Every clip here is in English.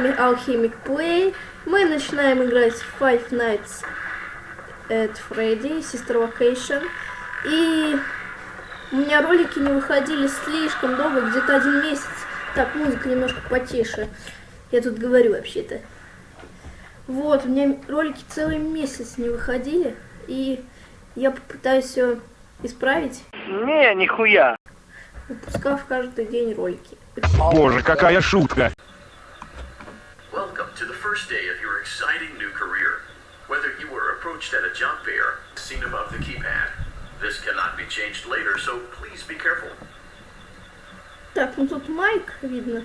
вами Alchemic Play. Мы начинаем играть в Five Nights at Freddy, Sister Location. И у меня ролики не выходили слишком долго, где-то 1 месяц. Так, музыка немножко потише. Я тут говорю вообще-то. Вот, у меня ролики целый месяц не выходили. И я попытаюсь все исправить. Не, нихуя. Выпускав каждый день ролики. Боже, какая шутка! Welcome to the first day of your exciting new career. Whether you were approached at a job fair, seen above the keypad, this cannot be changed later, so please be careful. Так, ну тут майк видно.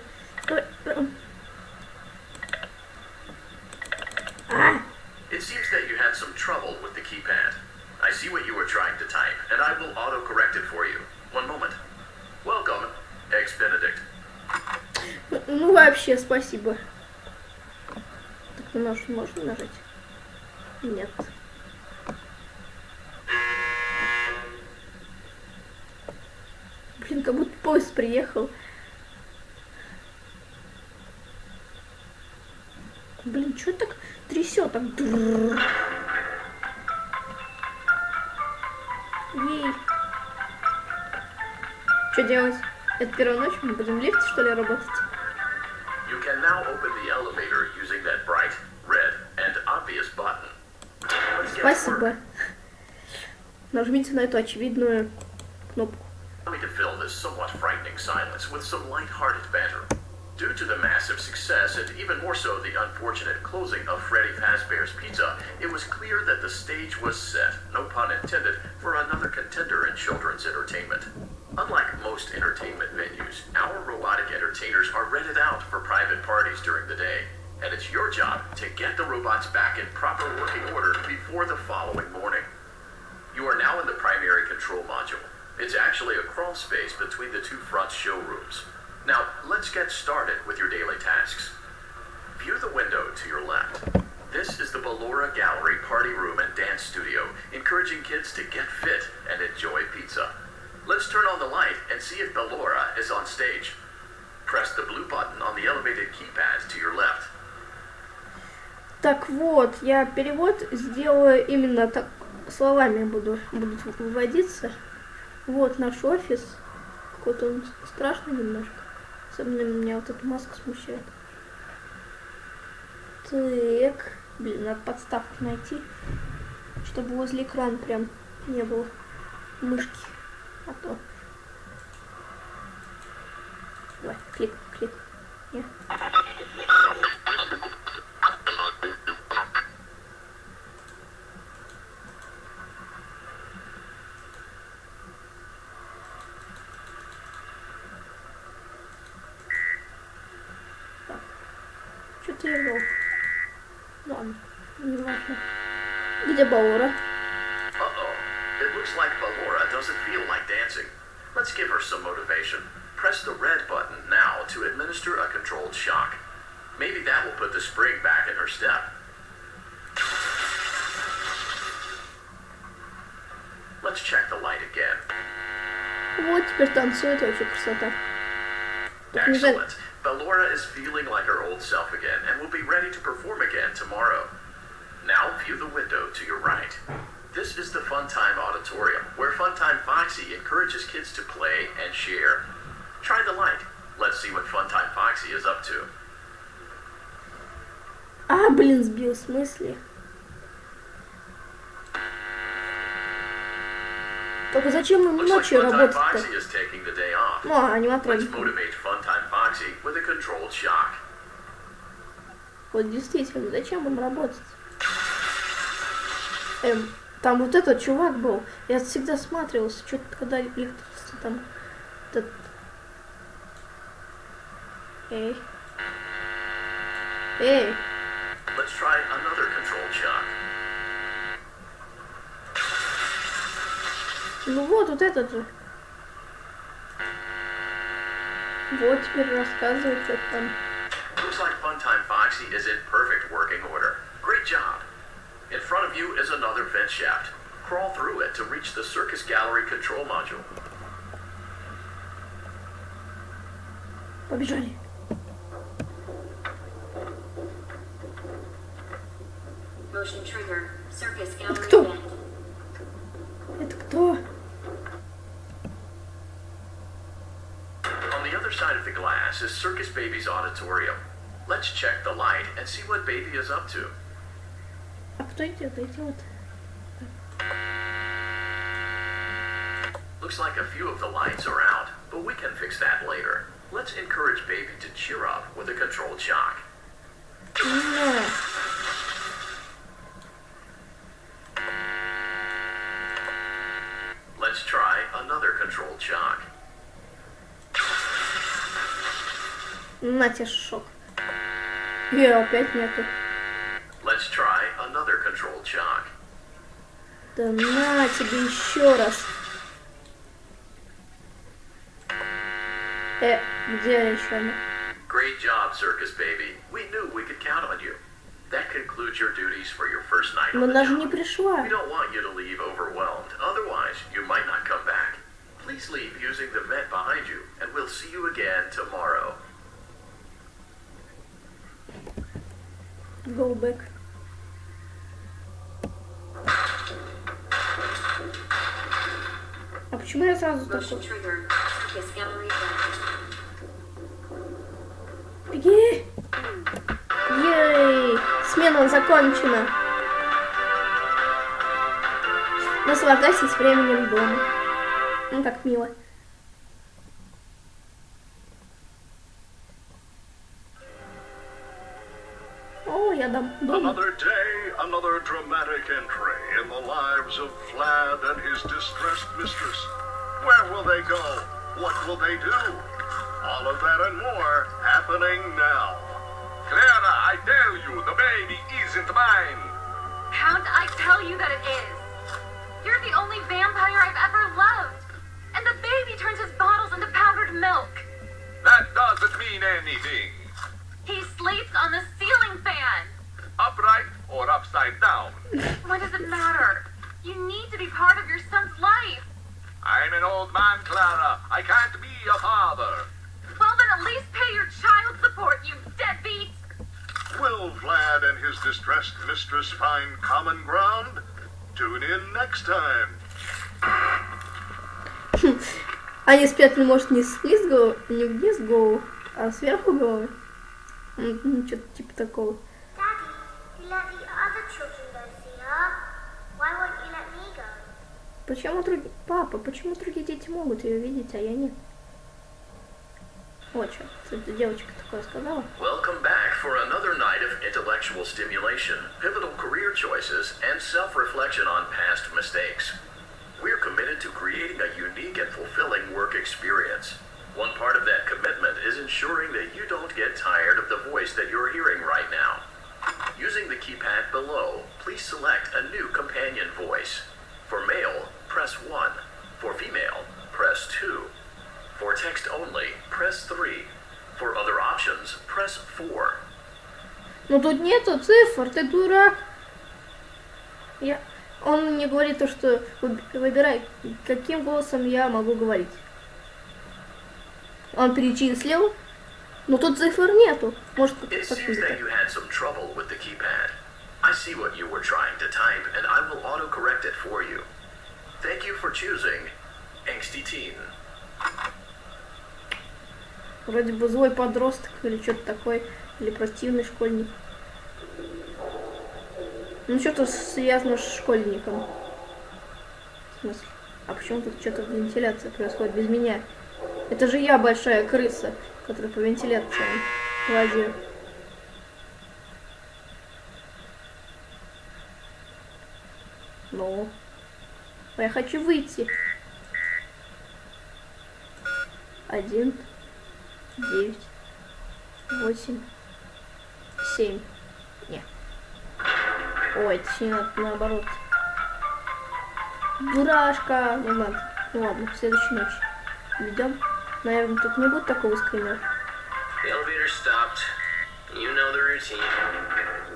It seems that you had some trouble with the keypad. I see what you were trying to type, and I will auto-correct it for you. One moment. Welcome, Ex-Benedict. Ну вообще, спасибо. Так, можно нажать? Нет. Блин, как будто поезд приехал. Блин, что так трясет? Так. Ей. Что делать? Это первая ночь? Мы будем в лифте, что ли, работать? You can now open the elevator using that bright, red, and obvious button. Спасибо. Нажмите на эту очевидную кнопку. Allow me to fill this somewhat frightening silence with some light-hearted banter. Due to the massive success, and even more so the unfortunate closing of Freddy Fazbear's Pizza, it was clear that the stage was set, no pun intended, for another contender in children's entertainment. Unlike most entertainment venues, our robotic entertainers are rented out for private parties during the day, and it's your job to get the robots back in proper working order before the following morning. You are now in the primary control module. It's actually a crawl space between the two front showrooms. Now, let's get started with your daily tasks. View the window to your left. This is the Ballora Gallery Party Room and Dance Studio, encouraging kids to get fit and enjoy pizza. Let's turn on the light and see if Ballora is on stage. Press the blue button on the elevated keypad to your left. Так вот, я перевод сделаю именно так, словами будут выводиться. Вот наш офис. Какой-то он страшный немножко. Особенно меня вот эта маска смущает. Так. Блин, надо подставку найти. Чтобы возле экрана прям не было мышки. А то. Давай, клик. Нет. Что-то я вел. Ладно, не важно. Где Бallora? Uh-oh. It looks like Ballora doesn't feel like dancing. Let's give her some motivation. Press the red button now to administer a controlled shock. Maybe that will put the spring back in her step. Let's check the light again. Вот теперь танцует, вообще красота. Excellent. Ballora is feeling like her old self again and will be ready to perform again tomorrow. Now view the window to your right. This is the Funtime Auditorium, where Funtime Foxy encourages kids to play and share. Try the light. Let's see what Funtime Foxy is up to. А, блин, сбил, в смысле? Только зачем им ночью работать-то? Ну, аниматроники. Вот действительно, зачем им работать? Там вот этот чувак был. Я всегда смотрелся, что-то когда электричество там. Этот... Эй. Let's try another controlled shock. Ну вот этот же. Вот теперь рассказывает, что там. Looks like Funtime Foxy is in perfect working order. Great job. In front of you is another vent shaft. Crawl through it to reach the Circus Gallery control module. Побежали. Motion trigger. Circus gallery Кто? event. Это кто? On the other side of the glass is Circus Baby's auditorium. Let's check the light and see what Baby is up to. А кто идет? Идет. Looks like a few of the lights are out, but we can fix that later. Let's encourage Baby to cheer up with a controlled shock. Не. Let's try another controlled shock. На тебе шок. Опять нету. Let's try another controlled shock. Да на тебе еще раз. Где еще она? Great job, Circus Baby. We knew we could count on you. That concludes your duties for your first night Но on the она же не job. пришла. We don't want you to leave overwhelmed. Otherwise, you might not come back. Please leave using the vent behind you, and we'll see you again tomorrow. Go back. А почему я сразу Motion такой? trigger. Circus gallery event. Беги! Ей! Смена закончена. Наслаждайтесь временем дома. Ну так мило. О, я дам дома. Another day, another dramatic entry in the lives of Vlad and his distressed mistress. Where will they go? What will they do? All of that and more happening now. Clara, I tell you, the baby isn't mine. How'd I tell you that it is? You're the only vampire I've ever loved. And the baby turns his bottles into powdered milk. That doesn't mean anything. He sleeps on the ceiling fan. Upright or upside down. What does it matter? You need to be part of your son's life. I'm an old man, Clara. I can't be a father. Well, then at least pay your child support, you deadbeat. Will Vlad and his distressed mistress find common ground? Tune in next time. Они спят, ну, может, не вниз голову, не вниз голову, а сверху головы. Ну, что-то типа такого. Daddy, you let the other children go see her. Why won't you let me go? Почему другие... Папа, почему другие дети могут ее видеть, а я нет? Вот что, эта девочка такое сказала. Welcome back for another night of intellectual stimulation, pivotal career choices, and self-reflection on past mistakes. We're committed to creating a unique and fulfilling work experience. One part of that commitment is ensuring that you don't get tired of the voice that you're hearing right now. Using the keypad below, please select a new companion voice. For male, press 1. For female, press 2. For text only, press 3. For other options, press 4. Ну тут нету цифр, ты дурак. Он мне говорит то, что выбирай, каким голосом я могу говорить. Он перечислил, но тут цифр нету. Может, It seems that you had some trouble with the keypad. I see what you were trying to type, and I will autocorrect it for you. Thank you for choosing Angsty Teen. Вроде бы злой подросток или что-то такое, или противный школьник. Ну что-то связано с школьником. В смысле? А почему тут что-то вентиляция происходит без меня? Это же я большая крыса, которая по вентиляции лазит. Ну, я хочу выйти. 1, 9, 8, 7. Нет. Ой, точнее, наоборот. Дурашка. Не надо. Ну ладно, в следующей ночи. Идем. Наверное, тут не будет такого скримера. The elevator stopped. You know the routine.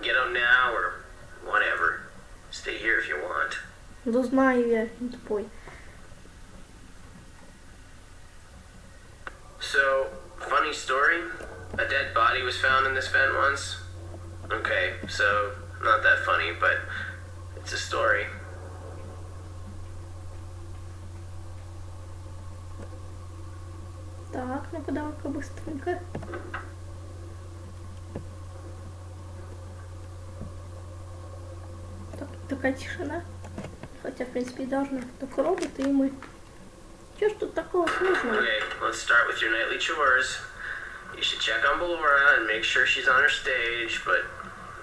Get on now or whatever. Stay here if you want. Да знаю я, не тупой. So, funny story. A dead body was found in this vent once. Okay, so Not that funny, but it's a story. Так, ну-ка давай-ка быстренько. Так, такая тишина. Хотя, в принципе, и должна. Только роботы и мы. Чё ж тут такого сложного? Okay, let's start with your nightly chores. You should check on Ballora and make sure she's on her stage, but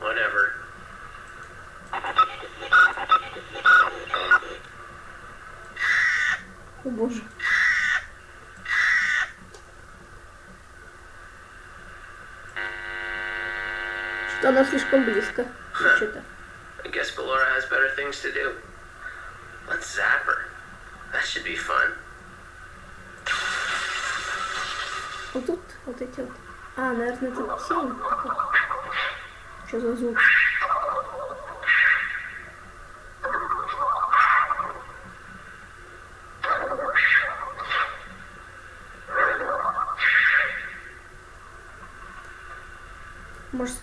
whatever. О боже. Что она слишком близко. Что-то. I guess Ballora has better things to do. Let's zap her. That should be fun. Вот тут вот эти вот. А, наверное, это тень. Что за звук? Может,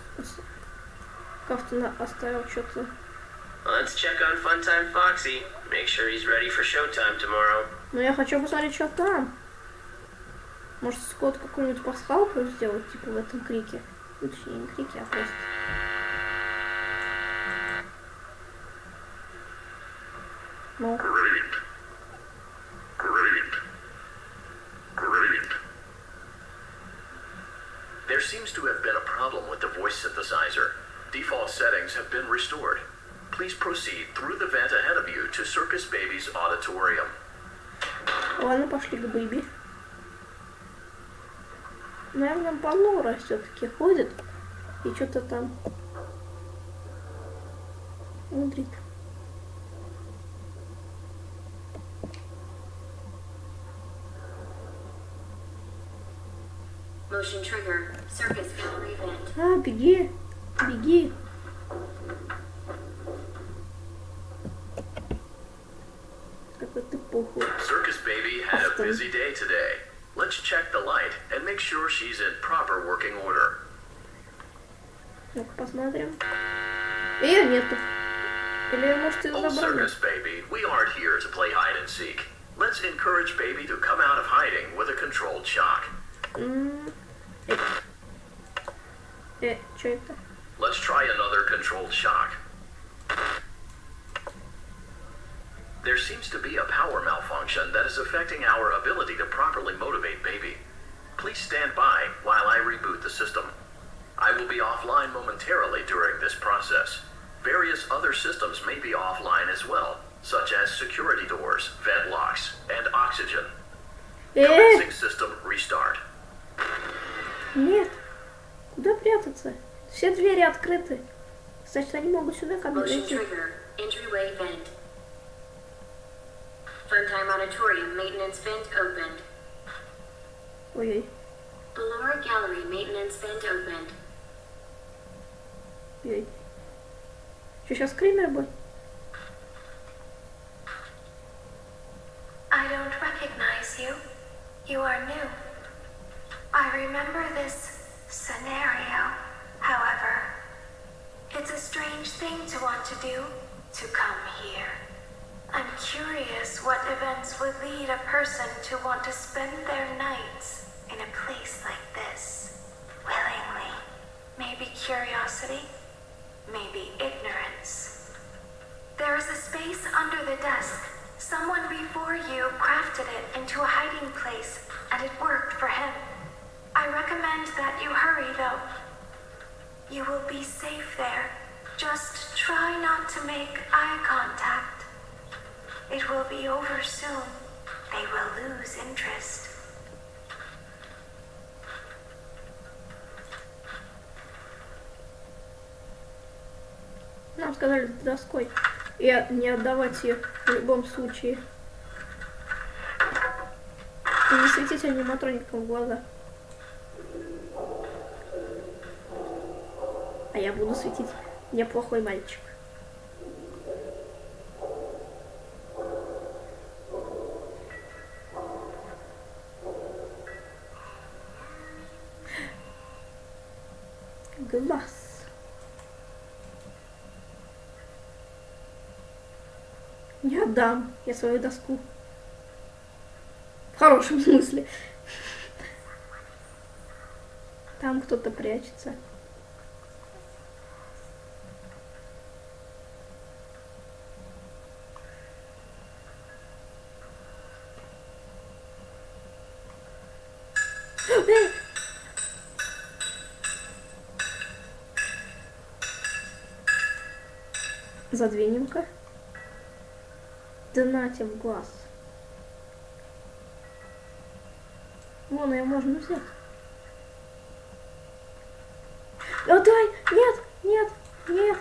как-то оставил что-то. Let's check on Funtime Foxy. Make sure he's ready for showtime tomorrow. Но я хочу посмотреть, что там. Может, Скотт какую-нибудь пасхалку сделать, типа в этом крике. Ну, точнее, не крике, а просто. Ну. Great. Great. Great. There seems to have been a problem with the voice synthesizer. Default settings have been restored. Please proceed through the vent ahead of you to Circus Baby's auditorium. Ладно, пошли к Бэби. Наверное, Бallora все-таки ходит и что-то там мудрит. Motion trigger. Circus gallery vent. А, беги, беги. Какой ты похуй. Circus Baby had a busy day today. Let's check the light and make sure she's in proper working order. Ну-ка посмотрим. Ее нету. Или может ее Oh, забрали? Circus Baby, we aren't here to play hide and seek. Let's encourage Baby to come out of hiding with a controlled shock. Что это? Let's try another controlled shock. There seems to be a power malfunction that is affecting our ability to properly motivate Baby. Please stand by while I reboot the system. I will be offline momentarily during this process. Various other systems may be offline as well, such as security doors, vent locks, and oxygen. Commencing system restart. Нет. Куда прятаться? Все двери открыты. Значит, они могут сюда как бы Motion зайти. trigger. Entryway vent. Funtime auditorium maintenance vent opened. Ой-ой. Ballora gallery maintenance vent opened. Ой. Что, сейчас скример будет? I don't recognize you. You are new. I remember this scenario, however. It's a strange thing to want to do, to come here. I'm curious what events would lead a person to want to spend their nights in a place like this, willingly. Maybe curiosity, maybe ignorance. There is a space under the desk. Someone before you crafted it into a hiding place, and it worked for him. I recommend that you hurry, though. You will be safe there. Just try not to make eye contact. It will be over soon. They will lose interest. Нам сказали с доской. И не отдавать ее в любом случае. И не светить аниматроникам в глаза. А я буду светить. Я плохой мальчик. Глаз. Я отдам. Я свою доску. В хорошем смысле. Там кто-то прячется. Задвинем-ка. Да нате в глаз. Вон ее можно взять. Отдай! Нет! Нет! Нет!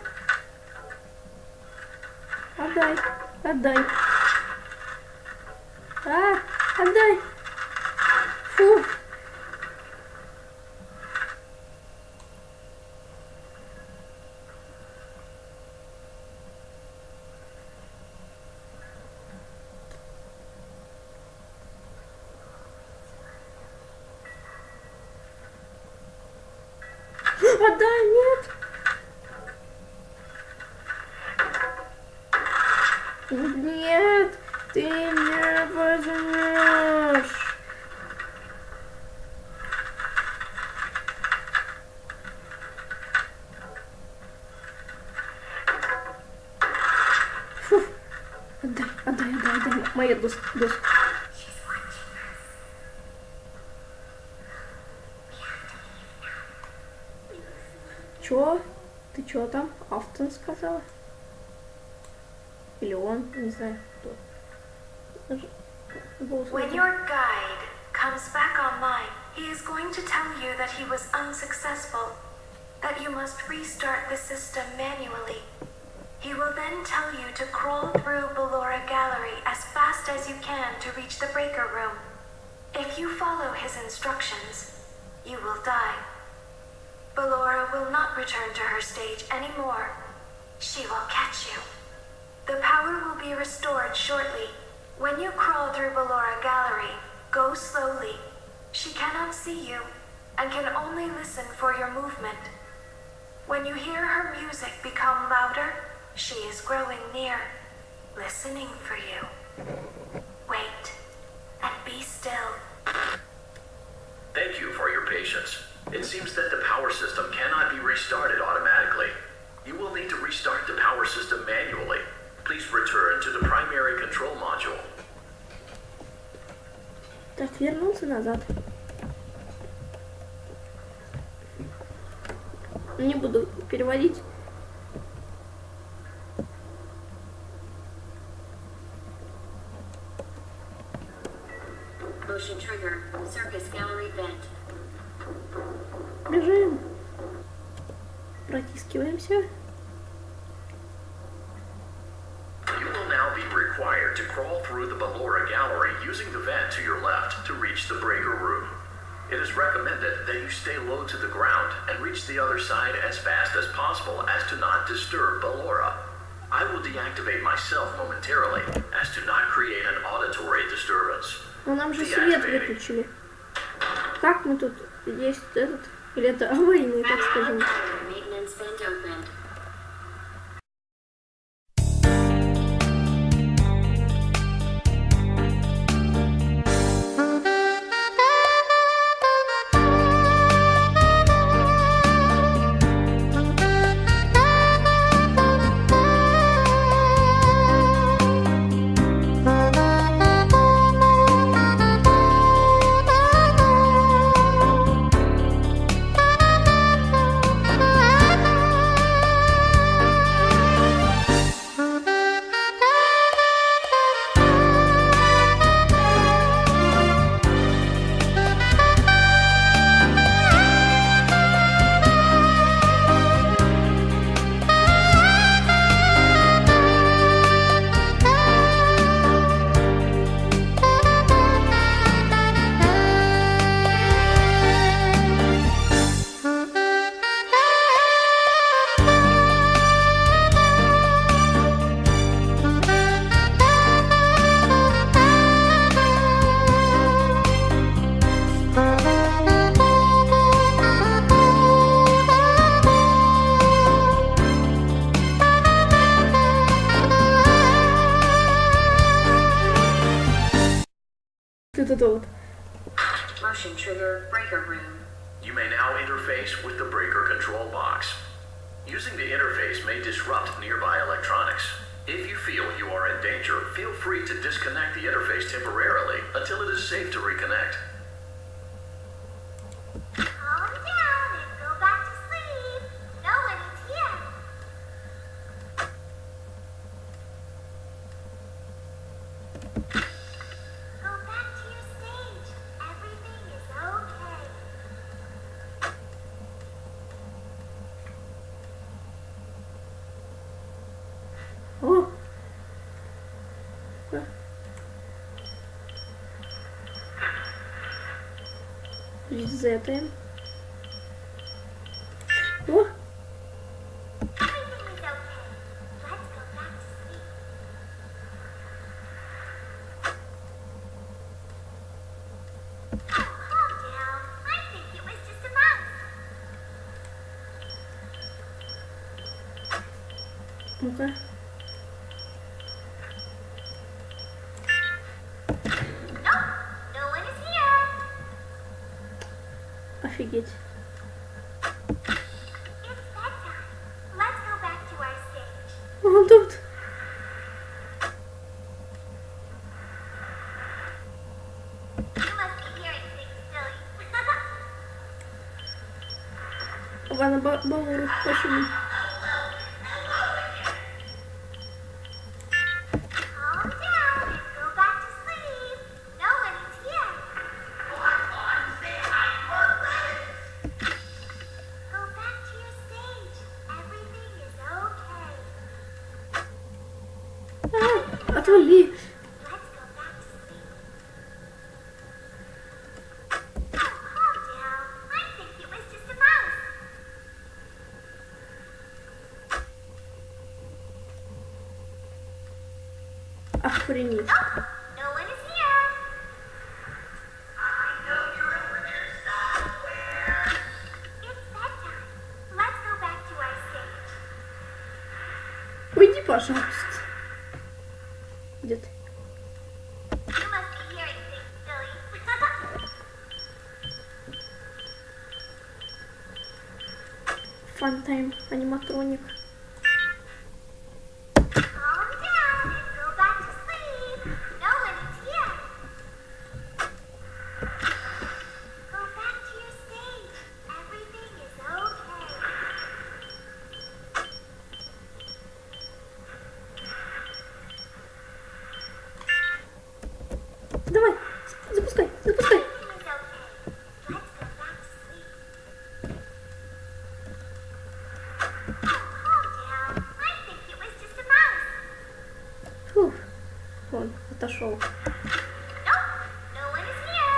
Отдай! Отдай! А! Отдай! Фу! Отдай, нет! Нет, ты не возьмешь. Фу. Отдай, отдай, отдай, отдай. Моя доска. Чё? Ты чё там? Автон сказала? Или он? Не знаю, кто. When your guide comes back online, he is going to tell you that he was unsuccessful, that you must restart the system manually. He will then tell you to crawl through Ballora Gallery as fast as you can to reach the breaker room. If you follow his instructions, you will die. Ballora will not return to her stage anymore. She will catch you. The power will be restored shortly. When you crawl through Ballora Gallery, go slowly. She cannot see you and can only listen for your movement. When you hear her music become louder, she is growing near, listening for you. Wait and be still. Thank you for your patience. It seems that the power system cannot be restarted automatically. You will need to restart the power system manually. Please return to the primary control module. Так, вернуться назад. Не буду переводить. Motion trigger, circus gallery vent. Бежим. Протискиваемся. You will now be required to crawl through the Ballora Gallery using the vent to your left to reach the breaker room. It is recommended that you stay low to the ground and reach the other side as fast as possible as to not disturb Ballora. I will deactivate myself momentarily as to not create an auditory disturbance. Но нам же свет выключили. Как мы тут? Есть этот? Или это аварийный, так скажем? Maintenance vent opened. это вот. Motion trigger breaker room. You may now interface with the breaker control box. Using the interface may disrupt nearby electronics. If you feel you are in danger, feel free to disconnect the interface temporarily until it is safe to reconnect. Calm down and go back to sleep. Nobody's here. Go back to your stage. Everything is okay. О! Резетаем. О! Everything is okay. Let's go back to sleep. Oh, calm down. I think it was just a mouse. Ну-ка. Nope, no one is here. Офигеть. It's bedtime. Let's go back to our stage. Он тут. You must be hearing things, silly. Ладно, балуру почему? Calm down and go back to sleep. Nobody's here. Go back to your stage. Everything is okay. А, отвали. Let's go back to sleep. Oh, calm down. I think it was just a mouse. Охренеть. Nope, no one is here. It's bedtime. Let's go back to our stage. Уйди, пожалуйста. Где ты? You must be hearing things, silly. Фантайм, аниматроник. Calm down and go back to sleep. No one is here. Go back to your stage. Everything is okay. Давай, запускай, запускай. Everything is okay. Let's go back to sleep. Oh, calm down. I think it was just a mouse. Фух. Он отошел. Nope, no one is here.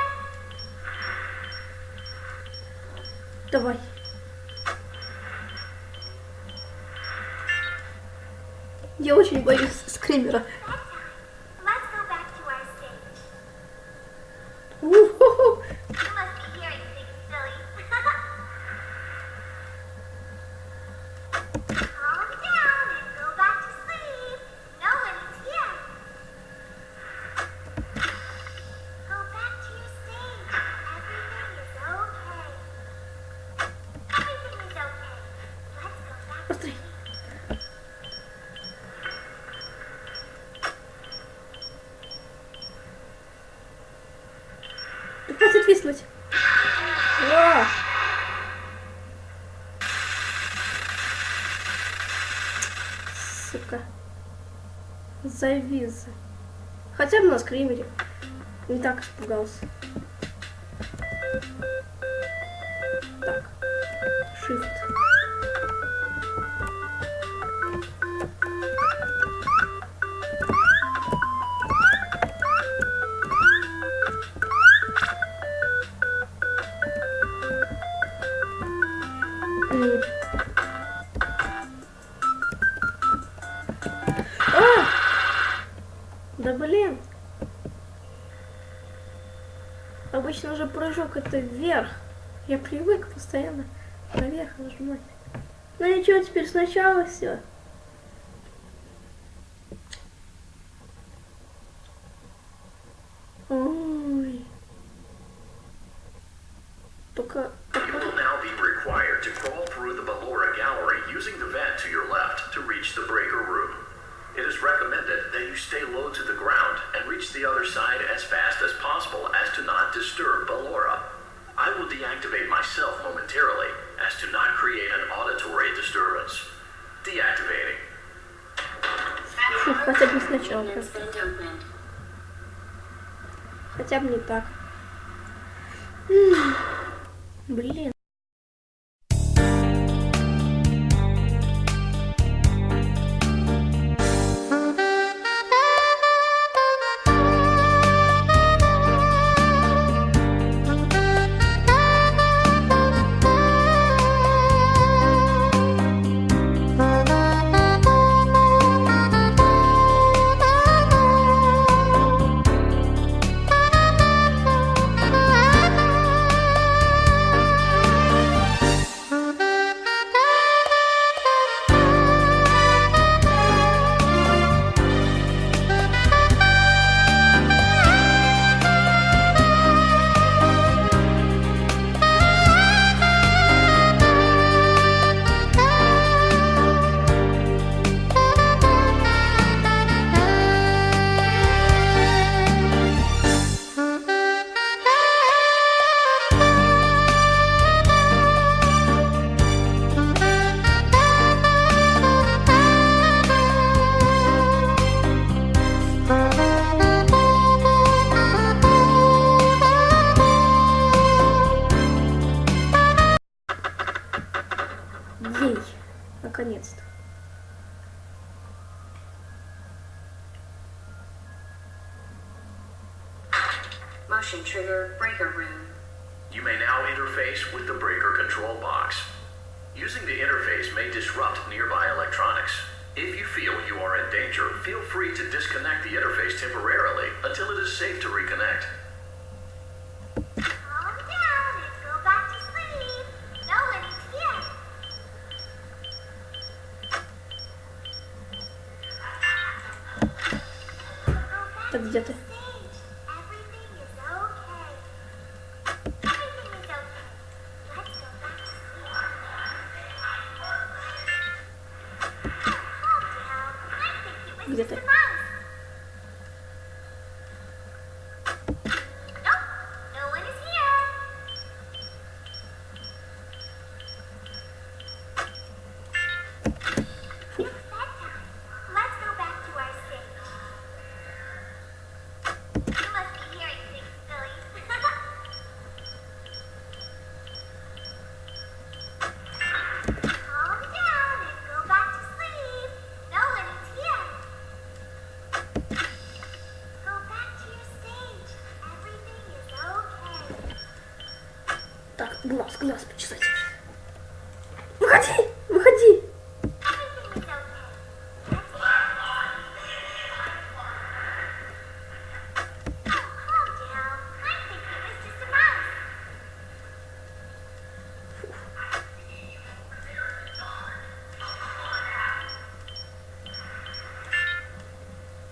Давай. Я очень боюсь скримера. Bedtime. Let's go back to our stage. У-ху-ху. You must be hearing things, silly. Calm down and go back to sleep. No one is here. Go back to your stage. Everything is okay. Everything is okay. Let's go back to Быстрей. Да хватит виснуть. Ура! Сука. Завис. Хотя бы на скримере. Не так испугался. Так. Shift. А! Да блин. Обычно же прыжок это вверх. Я привык постоянно наверх нажимать. Ну ничего, теперь сначала все. Ой. Хотя бы сначала. It's been opened. Хотя бы не так. Блин. Ей, наконец-то. Motion trigger breaker room. You may now interface with the breaker control box. Using the interface may disrupt nearby electronics. If you feel you are in danger, feel free to disconnect the interface temporarily until it is safe to reconnect. Calm down and go back to sleep. No one is here. Так, где ты? Everything is okay. Everything is okay. Let's go back to sleep. Calm down. I think it was Где just ты? a mouse. Nope, no one is here. It's bedtime. Let's go back to our stage. You must be hearing things, silly. Calm down and go back to sleep. No one is here. Go back to your stage. Everything is okay. Так, глаз почесать. Выходи! Выходи! Everything is okay. Let's go. Calm down. I think it was just a mouse.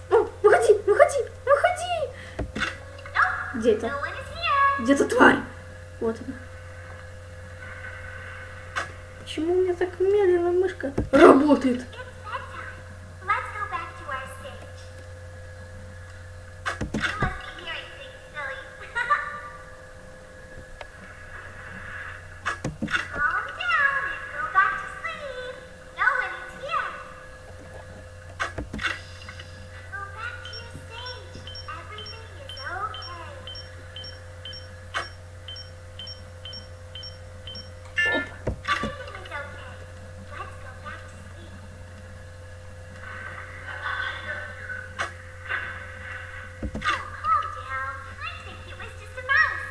О, выходи! Выходи! Выходи! Nope, Где это? no one is here. Где-то тварь! Вот она. Почему у меня так медленно мышка работает? It's bedtime. Let's go back to our stage. You must be hearing things, silly. Calm down and go back to sleep. No one is here. Go back to your stage. Everything is okay. Опа. Everything is okay. Let's go back to sleep. Calm down. I think it was just a mouse.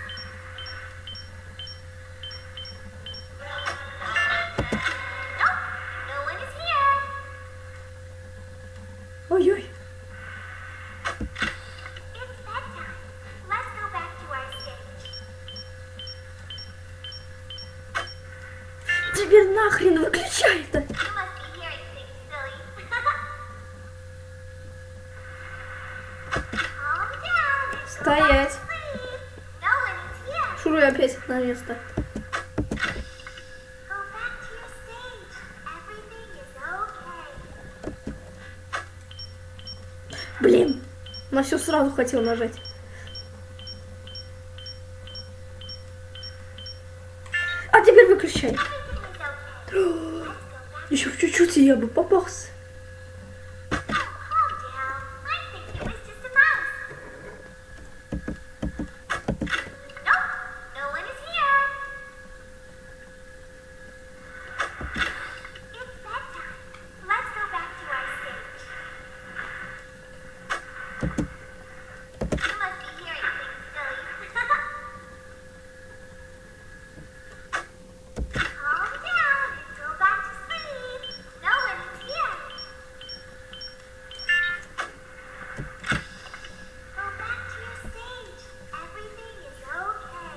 Nope, no one is here. Ой-ой. It's bedtime. Let's go back to our stage. Теперь нахрен выключай это. You must be hearing things, silly. Calm down and go Стоять. back to sleep. No one is here. Шуруй опять на место. Go back to your stage. Everything is okay. Блин. На все сразу хотел нажать. А теперь выключай. Everything is okay. Let's go back. Еще чуть-чуть, и я бы попался. Calm down. must be hearing things, silly. Calm down and go back to sleep. No one is here. Go back to your stage. Everything is okay.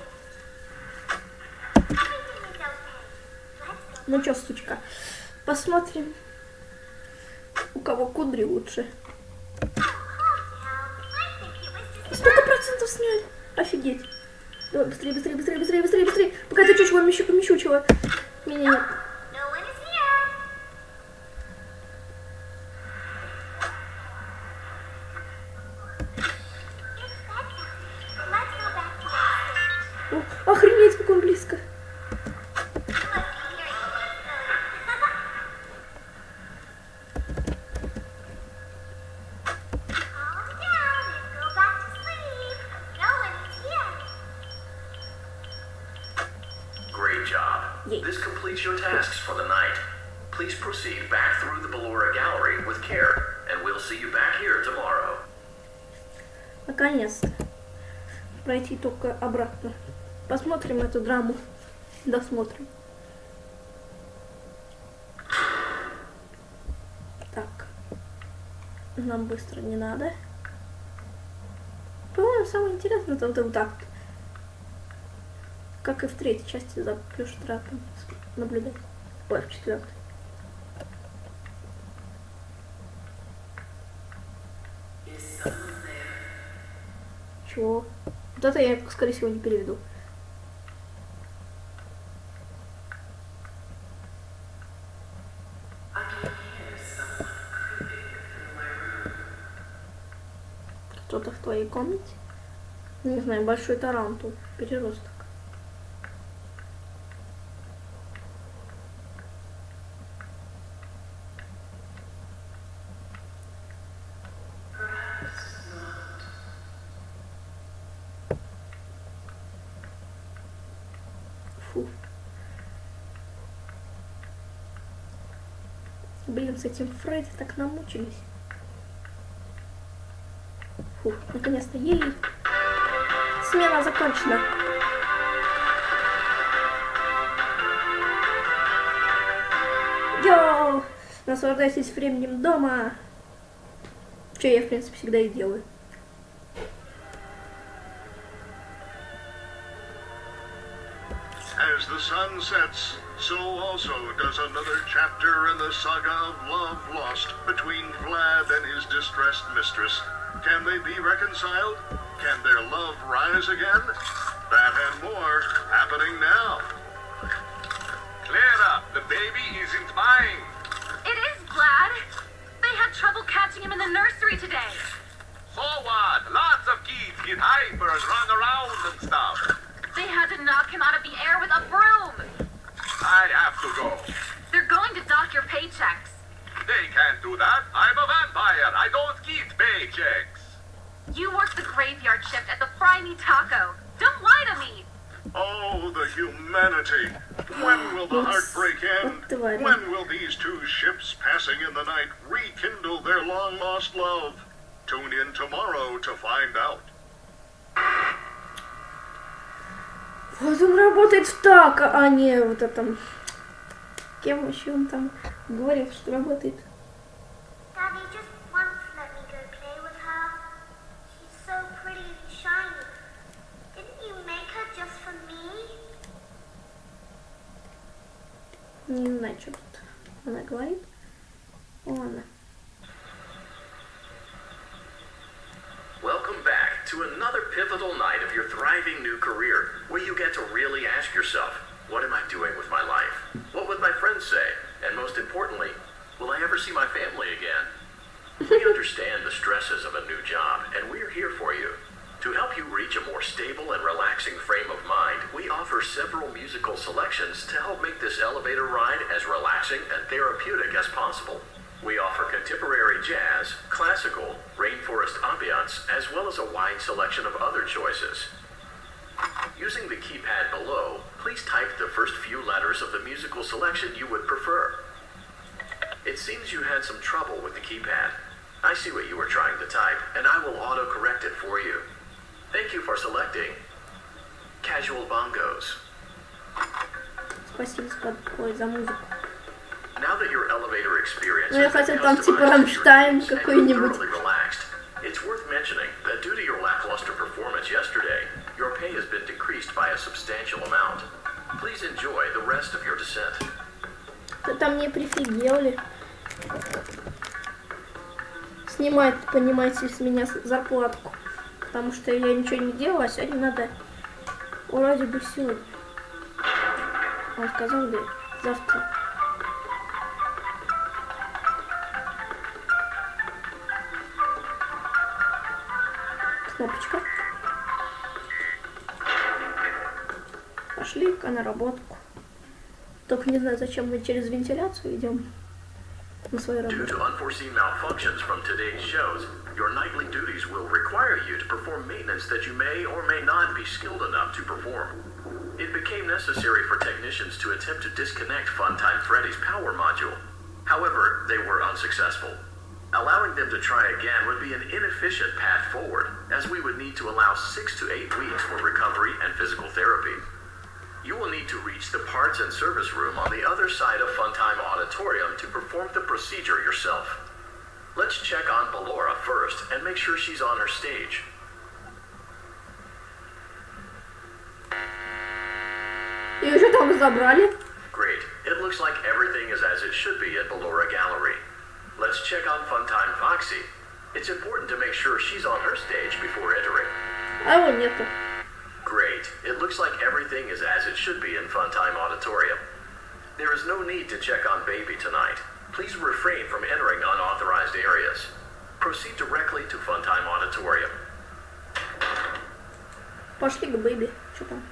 Everything is okay. Let's go. Ну чё, сучка, посмотрим, у кого кудри лучше. Calm down. I think it was just 100% сняли. Офигеть. Давай, быстрее, быстрее, быстрее, быстрее, быстрее, быстрее. Пока ты чучело, мещучело. Меня нет. no one is here. It's bedtime. Let's go back to our stage. О, охренеть, как он близко. You must be hearing things, silly. Calm down and go back to sleep. No one is here. Great job. Yay. This completes your tasks for the night. Please proceed back through the Ballora Gallery with care, and we'll see you back here tomorrow. Наконец-то. Пройти только обратно. Посмотрим эту драму. Досмотрим. Так. Нам быстро не надо. По-моему, самое интересное это вот так. Как и в третьей части за плюш-трапом наблюдать. Ой, в четвертой. Чего? Вот это я, скорее всего, не переведу. Кто-то в твоей комнате? Не знаю, большой тарантул, переросток. Фу. Блин, с этим Фредди так намучились. Фу, наконец-то ей. Смена закончена. Йоу! Наслаждайтесь временем дома. Что я, в принципе, всегда и делаю. As the sun sets, so also does another chapter in the saga of love lost between Vlad and his distressed mistress. Can they be reconciled? Can their love rise again? That and more happening now. Clara, the baby isn't mine. It is Vlad. They had trouble catching him in the nursery today. So what? Lots of kids get hyper and run around and stuff. They had to knock him out of the air with a broom. I have to go. They're going to dock your paychecks. They can't do that. I'm a vampire. I don't get paychecks. You work the graveyard shift at the Fry Me Taco. Don't lie to me. Oh, the humanity. When will the heartbreak end? When will these two ships passing in the night rekindle their long-lost love? Tune in tomorrow to find out. Вот он работает так, а не вот этом. Кем еще он там говорит, что работает? Daddy just once let me go play with her. She's so pretty and shiny. Didn't you make her just for me? Не знаю, что тут она говорит. Ладно. Welcome back to another pivotal night of your thriving new career, where you get to really ask yourself, what am I doing with my life? What would my friends say? And most importantly, will I ever see my family again? We understand the stresses of a new job, and we're here for you. To help you reach a more stable and relaxing frame of mind, we offer several musical selections to help make this elevator ride as relaxing and therapeutic as possible. We offer contemporary jazz, classical, rainforest ambiance, as well as a wide selection of other choices. Using the keypad below, please type the first few letters of the musical selection you would prefer. It seems you had some trouble with the keypad. I see what you were trying to type, and I will auto-correct it for you. Thank you for selecting Casual Bongos. Спасибо за музыку. Now that your elevator experience Ну, я has been хотел там типа customized to your Рамштайн needs and you're какой-нибудь. thoroughly relaxed, it's worth mentioning that due to your lackluster performance yesterday, your pay has been decreased by a substantial amount. Please enjoy the rest of your descent. Ты там не прифигели. Снимать, понимаете, с меня зарплатку. Потому что я ничего не делала, а сегодня надо вроде бы сегодня. Он сказал, да, завтра. Кнопочка. Пошли-ка на работку. Только не знаю, зачем мы через вентиляцию идем на свою Due работу. to unforeseen malfunctions from today's shows, your nightly duties will require you to perform maintenance that you may or may not be skilled enough to perform. It became necessary for technicians to attempt to disconnect Funtime Freddy's power module. However, they were unsuccessful. Allowing them to try again would be an inefficient path forward, as we would need to allow 6 to 8 weeks for recovery and physical therapy. You will need to reach the parts and service room on the other side of Funtime Auditorium to perform the procedure yourself. Let's check on Ballora first and make sure she's on her stage. Ее же там забрали. Great. It looks like everything is as it should be at Ballora Gallery. Let's check on Funtime Foxy. It's important to make sure she's on her stage before entering. А его нету. Great. It looks like everything is as it should be in Funtime Auditorium. There is no need to check on Baby tonight. Please refrain from entering unauthorized areas. Proceed directly to Funtime Auditorium. Пошли к Бэби. Что там?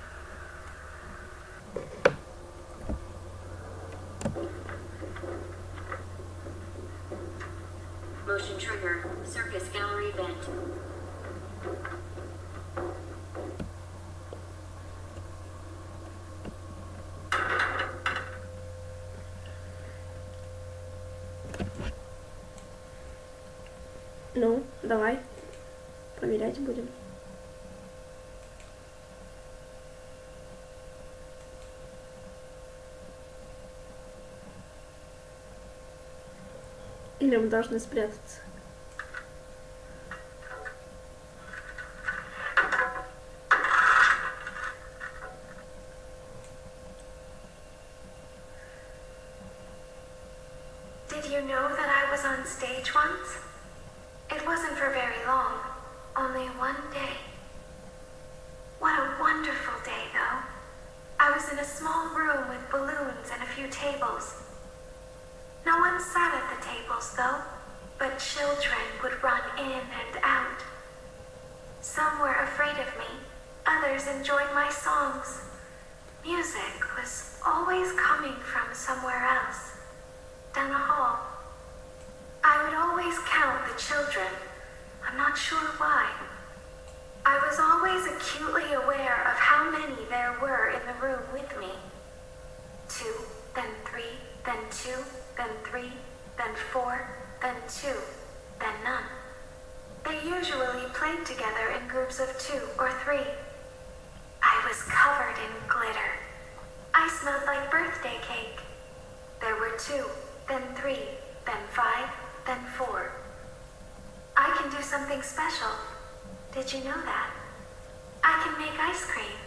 Motion trigger. Circus gallery vent. Ну, давай. Проверять будем. Или мы должны спрятаться? Did you know that I was on stage once? It wasn't for very long, only one day. What a wonderful day, though. I was in a small room with balloons and a few tables. No one sat at the tables, though, but children would run in and out. Some were afraid of me, others enjoyed my songs. Music was always coming from somewhere else, down the hall. I would always count the children. I'm not sure why. I was always acutely aware of how many there were in the room with me. 2, then 3, then 2, then 3, then 4, then 2, then none. They usually played together in groups of 2 or 3. I was covered in glitter. I smelled like birthday cake. There were 2, then 3, then 5, then 4. I can do something special. Did you know that? I can make ice cream.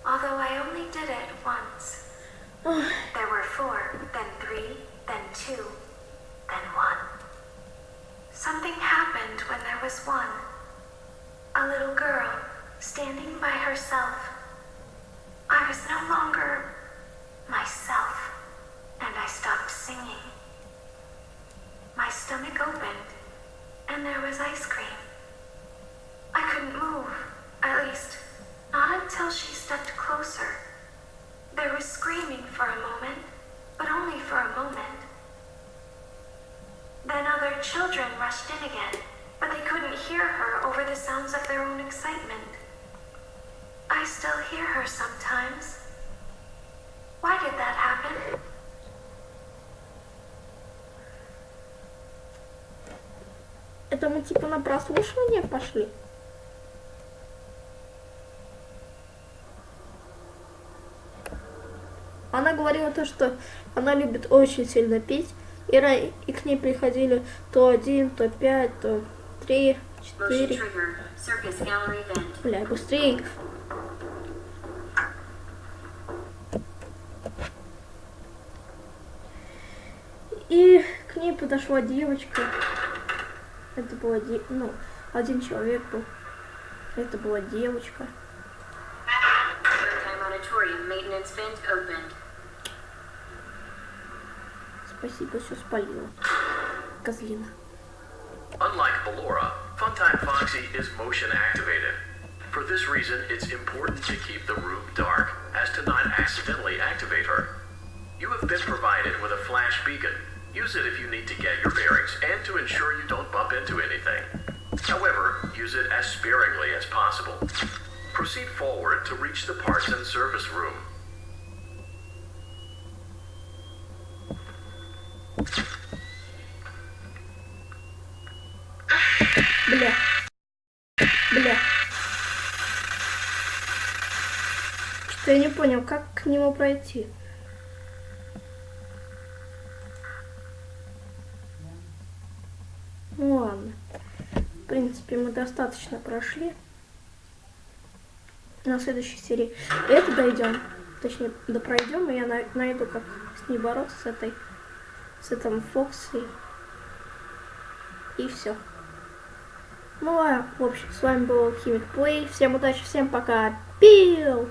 Although I only did it once. There were 4, then 3, then 2, then 1. Something happened when there was 1. A little girl standing by herself. I was no longer myself, and I stopped singing. My stomach opened, and there was ice cream. I couldn't move, at least, not until she stepped closer. There was screaming for a moment, but only for a moment. Then other children rushed in again, but they couldn't hear her over the sounds of their own excitement. I still hear her sometimes. Why did that happen? Это мы типа на прослушивание пошли? Она говорила то, что она любит очень сильно петь, и к ней приходили то 1, то 5, то 3, 4. Motion trigger. Circus gallery vent. Бля, быстрее. И к ней подошла девочка. Это была один человек был. Это была девочка. Maritime auditorium maintenance vent opened. Спасибо, все спалила. Козлина. Unlike Ballora, Funtime Foxy is motion activated. For this reason, it's important to keep the room dark, as to not accidentally activate her. You have been provided with a flash beacon. Use it if you need to get your bearings and to ensure you don't bump into anything. However, use it as sparingly as possible. Proceed forward to reach the parts and service room. Бля. Бля. Что я не понял, как к нему пройти? Ну ладно. В принципе, мы достаточно прошли. На следующей серии это дойдем. Точнее, допройдем, и я найду, как с ней бороться, с этим Фокси. И все. Ну а, в общем, с вами был Алхимик Плей. Всем удачи, всем пока. Пил!